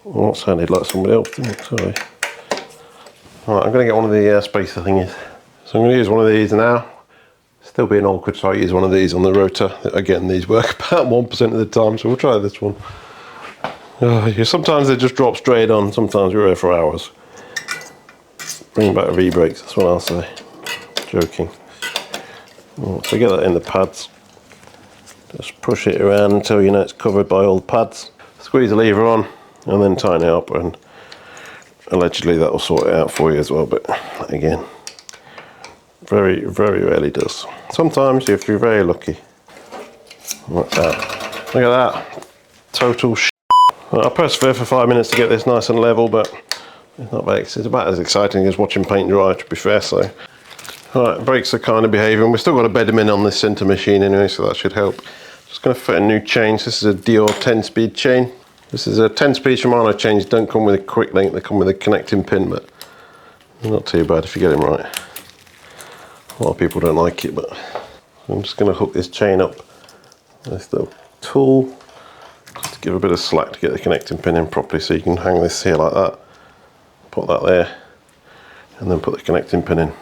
Speaker 1: Well, that sounded like somebody else, didn't it? Sorry. Right, I'm going to get one of the spacer thingies. So I'm going to use one of these now. Still being awkward, so I use one of these on the rotor. Again, these work about 1% of the time, so we'll try this one. Sometimes they just drop straight on, sometimes we're here for hours. Bring back V-brakes, that's what I'll say. Joking. Right, so get that in the pads. Just push it around until you know it's covered by all the pads. Squeeze the lever on and then tighten it up, and allegedly that will sort it out for you as well, but again, very, very rarely does. Sometimes if you're very lucky. Like that. Look at that. Total sh**. I persevere for 5 minutes to get this nice and level, but it's not very, it's about as exciting as watching paint dry, to be fair, so. Alright, brakes are kind of behaving. We've still got to bed them in on this centre machine anyway, so that should help. Just going to fit a new chain. This is a DOA 10-speed chain. This is a 10-speed Shimano chains. Don't come with a quick link, they come with a connecting pin, but not too bad if you get them right. A lot of people don't like it, but I'm just going to hook this chain up with the tool, just to give a bit of slack to get the connecting pin in properly, so you can hang this here like that, put that there, and then put the connecting pin in.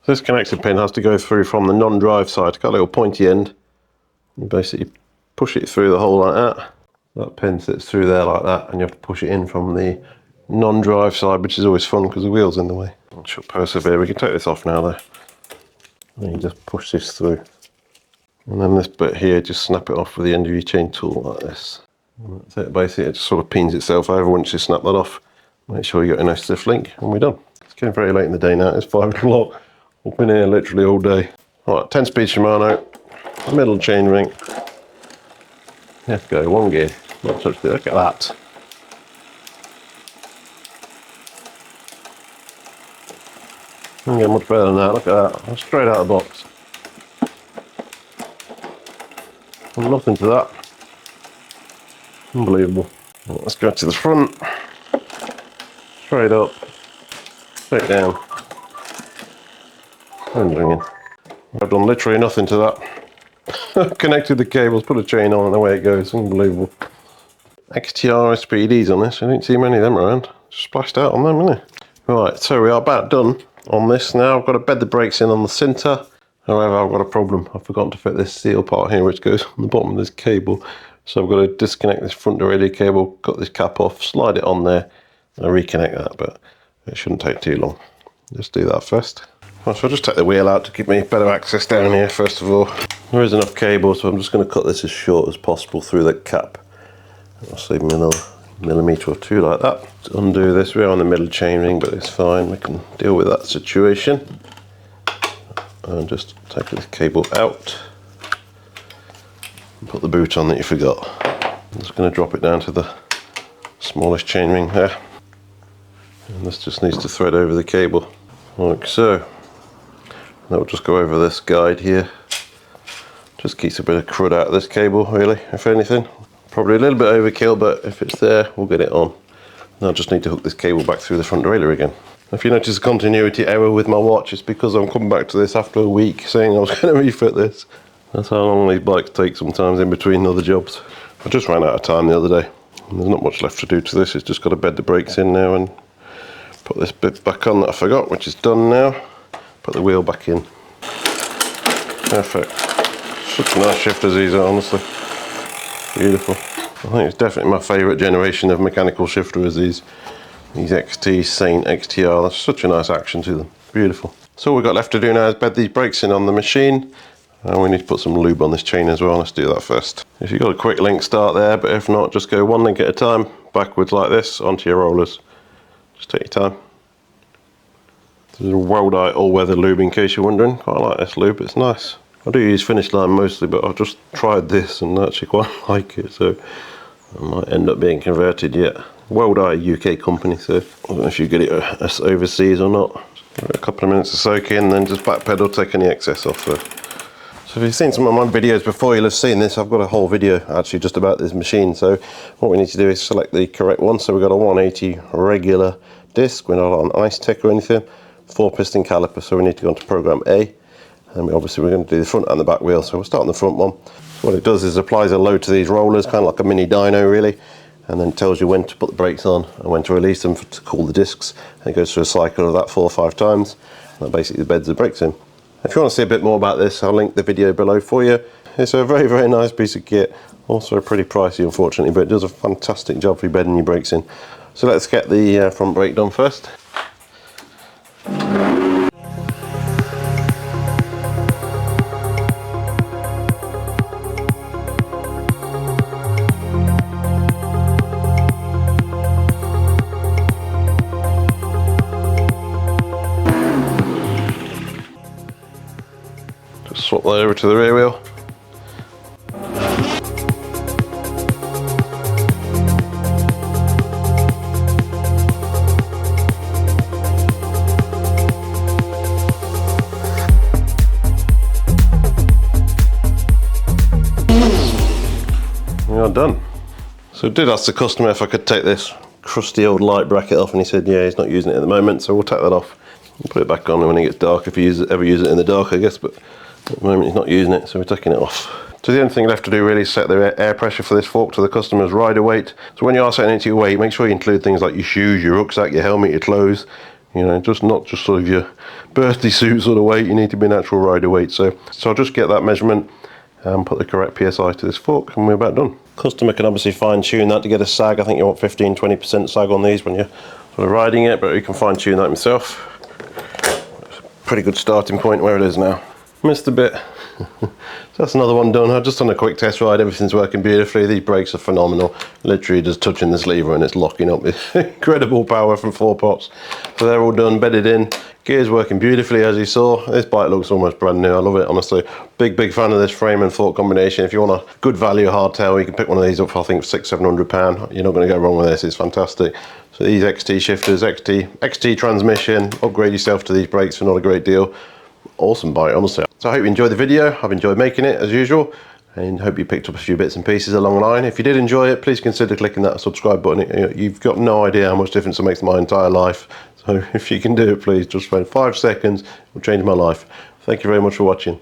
Speaker 1: This connecting pin has to go through from the non-drive side. It's got a little pointy end. You basically push it through the hole like that. That pin sits through there like that, and you have to push it in from the non-drive side, which is always fun because the wheel's in the way. I should persevere. We can take this off now though. And you just push this through. And then this bit here, just snap it off with the end of your chain tool like this. And that's it. Basically, it just sort of pins itself over once you snap that off. Make sure you got a nice stiff link, and we're done. It's getting very late in the day now. It's 5 o'clock. I've been here literally all day. Alright, 10-speed Shimano, middle chain ring. Let's go, one gear. Not touch it. Look at that. Doesn't get much better than that. Look at that. That's straight out of the box. And nothing to that. Unbelievable. Right, let's go to the front. Straight up. Straight down. And ringing. I've done literally nothing to that. Connected the cables, put a chain on, and away it goes. Unbelievable. XTR SPDs on this. I didn't see many of them around. Just splashed out on them, isn't it? Right, so we are about done on this now. I've got to bed the brakes in on the centre. However, I've got a problem. I've forgotten to fit this seal part here, which goes on the bottom of this cable. So I've got to disconnect this front radio cable, cut this cap off, slide it on there, and reconnect that, but it shouldn't take too long. Just do that first. Right, so I'll just take the wheel out to give me better access down here first of all. There is enough cable, so I'm just going to cut this as short as possible through the cap. I'll save me another millimetre or two like that. To undo this, we're on the middle chain ring, but it's fine. We can deal with that situation. And just take this cable out. And put the boot on that you forgot. I'm just going to drop it down to the smallest chain ring there. And this just needs to thread over the cable, like so. That will just go over this guide here. Just keeps a bit of crud out of this cable, really, if anything. Probably a little bit overkill, but if it's there, we'll get it on. And I just need to hook this cable back through the front derailleur again. If you notice a continuity error with my watch, it's because I'm coming back to this after a week saying I was going to refit this. That's how long these bikes take sometimes in between other jobs. I just ran out of time the other day. And there's not much left to do to this. It's just got to bed the brakes in now and put this bit back on that I forgot, which is done now. Put the wheel back in. Perfect. Such nice shifters these are, honestly. Beautiful. I think it's definitely my favourite generation of mechanical shifter is these XT Saint XTR. That's such a nice action to them. Beautiful. So all we've got left to do now is bed these brakes in on the machine. And we need to put some lube on this chain as well. Let's do that first. If you've got a quick link, start there, but if not, just go one link at a time, backwards like this, onto your rollers. Just take your time. This is a Weldite all-weather lube, in case you're wondering. Quite like this lube, it's nice. I do use finish line mostly, but I've just tried this and actually quite like it, so I might end up being converted yet. Weldite, UK company, so I don't know if you get it overseas or not. A couple of minutes to soak in, then just back pedal, take any excess off there. So if you've seen some of my videos before, you'll have seen this. I've got a whole video actually just about this machine. So what we need to do is select the correct one. So we've got a 180 regular disc. We're not on ice tech or anything. 4-piston caliper. So we need to go into program A. And obviously we're going to do the front and the back wheel. So we'll start on the front one. So what it does is applies a load to these rollers, kind of like a mini dyno really. And then tells you when to put the brakes on and when to release them to cool the discs. And it goes through a cycle of that 4 or 5 times. And that basically beds the brakes in. If you want to see a bit more about this, I'll link the video below for you. It's a very, very nice piece of kit. Also pretty pricey, unfortunately, but it does a fantastic job for bedding your brakes in. So let's get the front brake done first. Swap that over to the rear wheel. We are done. So I did ask the customer if I could take this crusty old light bracket off, and he said yeah, he's not using it at the moment, so we'll take that off and put it back on when it gets dark, if you ever use it in the dark, I guess, but at the moment he's not using it, so we're taking it off. So the only thing left to do really is set the air pressure for this fork to the customer's rider weight. So when you are setting it to your weight, make sure you include things like your shoes, your rucksack, your helmet, your clothes. You know, not just sort of your birthday suit sort of weight. You need to be natural rider weight. So I'll just get that measurement and put the correct PSI to this fork, and we're about done. Customer can obviously fine tune that to get a sag. I think you want 15-20% sag on these when you're sort of riding it, but you can fine tune that myself. It's a pretty good starting point where it is now. Missed a bit. So that's another one done. I've just done a quick test ride. Everything's working beautifully. These brakes are phenomenal. Literally just touching this lever and it's locking up. It's incredible power from 4 pots. So they're all done, bedded in. Gear's working beautifully, as you saw. This bike looks almost brand new. I love it, honestly. Big fan of this frame and fork combination. If you want a good value hardtail, you can pick one of these up for I think £600-700. You're not going to go wrong with this. It's fantastic. So these XT shifters, XT transmission. Upgrade yourself to these brakes for not a great deal. Awesome bike, honestly. So I hope you enjoyed the video. I've enjoyed making it as usual, and hope you picked up a few bits and pieces along the line. If you did enjoy it, please consider clicking that subscribe button. You've got no idea how much difference it makes in my entire life. So if you can do it, please just spend 5 seconds. It will change my life. Thank you very much for watching.